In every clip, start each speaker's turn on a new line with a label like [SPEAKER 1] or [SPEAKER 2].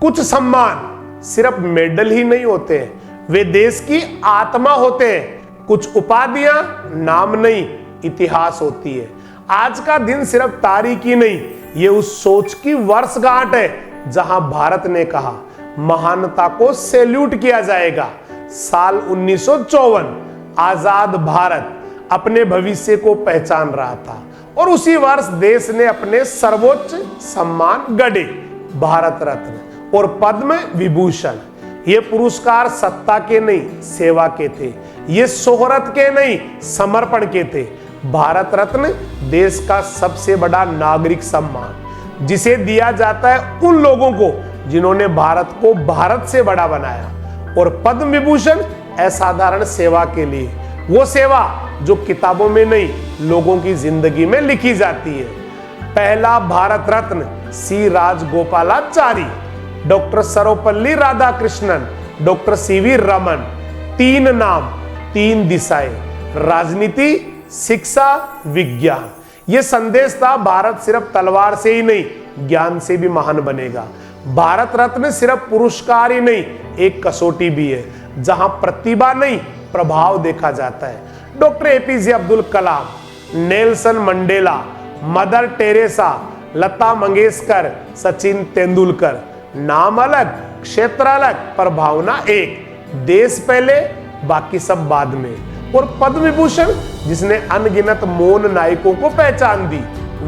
[SPEAKER 1] कुछ सम्मान सिर्फ मेडल ही नहीं होते हैं, वे देश की आत्मा होते हैं। कुछ उपाधियां नाम नहीं, इतिहास होती है। आज का दिन सिर्फ तारीख ही नहीं, ये उस सोच की वर्षगांठ है जहां भारत ने कहा महानता को सैल्यूट किया जाएगा। साल 1954 आजाद भारत अपने भविष्य को पहचान रहा था और उसी वर्ष देश ने अपने सर्वोच्च सम्मान गढ़े, भारत रत्न और पद्म विभूषण। ये पुरस्कार सत्ता के नहीं, सेवा के थे। ये शोहरत के नहीं, समर्पण के थे। भारत रत्न देश का सबसे बड़ा नागरिक सम्मान, जिसे दिया जाता है उन लोगों को जिन्होंने भारत को भारत से बड़ा बनाया। और पद्म विभूषण असाधारण सेवा के लिए, वो सेवा जो किताबों में नहीं, लोगों की जिंदगी में लिखी जाती है। पहला Bharat Ratna C Rajagopalachari, doctor Sarvepalli Radhakrishnan, doctor C V Raman. 3 नाम, 3 दिशाएं, राजनीति, शिक्षा, विज्ञान। यह संदेश था भारत सिर्फ तलवार से ही नहीं, ज्ञान से भी महान बनेगा। भारत रत्न सिर्फ पुरस्कार ही नहीं, एक कसौटी भी है जहां प्रतिभा नहीं, प्रभाव देखा जाता है। Doctor APJ Abdul Kalam, Nelson Mandela, mother Teresa, Lata Mangeshkar, Sachin Tendulkar. नाम अलग, क्षेत्र अलग, पर भावना एक। देश पहले, बाकी सब बाद में। और पद्म विभूषण जिसने अनगिनत मौन नायकों को पहचान दी,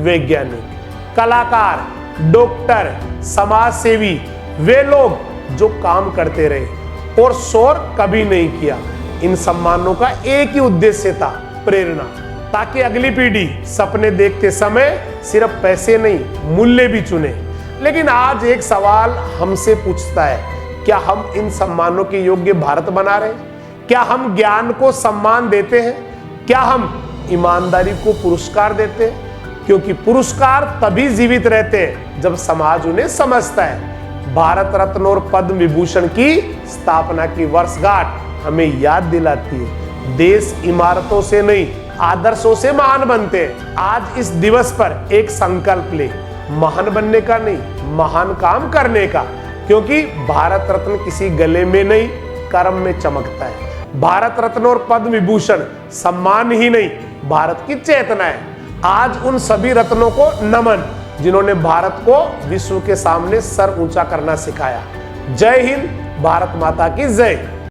[SPEAKER 1] वैज्ञानिक, कलाकार, डॉक्टर, समाज सेवी, वे लोग जो काम करते रहे और शोर कभी नहीं किया। इन सम्मानों का एक ही उद्देश्य था, प्रेरणा, ताकि अगली पीढ़ी सपने देखते समय सिर्फ पैसे नहीं, मूल्य भी चुने। लेकिन आज एक सवाल हमसे पूछता है, क्या हम इन सम्मानों के योग्य भारत बना रहे हैं? क्या हम ज्ञान को सम्मान देते हैं? क्या हम ईमानदारी को पुरस्कार देते हैं? क्योंकि पुरस्कार तभी जीवित रहते हैं जब समाज उन्हें समझता है। भारत रत्न और पद्म विभूषण की स्थापना की वर्षगांठ हमें याद दिलाती है, देश इमारतों से नहीं, आदर्शों से महान बनते हैं। आज इस दिवस पर एक संकल्प ले, महान बनने का नहीं, महान काम करने का। क्योंकि भारत रत्न किसी गले में नहीं, कर्म में चमकता है। भारत रत्न और पद्म विभूषण सम्मान ही नहीं, भारत की चेतना है। आज उन सभी रत्नों को नमन जिन्होंने भारत को विश्व के सामने सर ऊंचा करना सिखाया। जय हिंद, भारत माता की जय।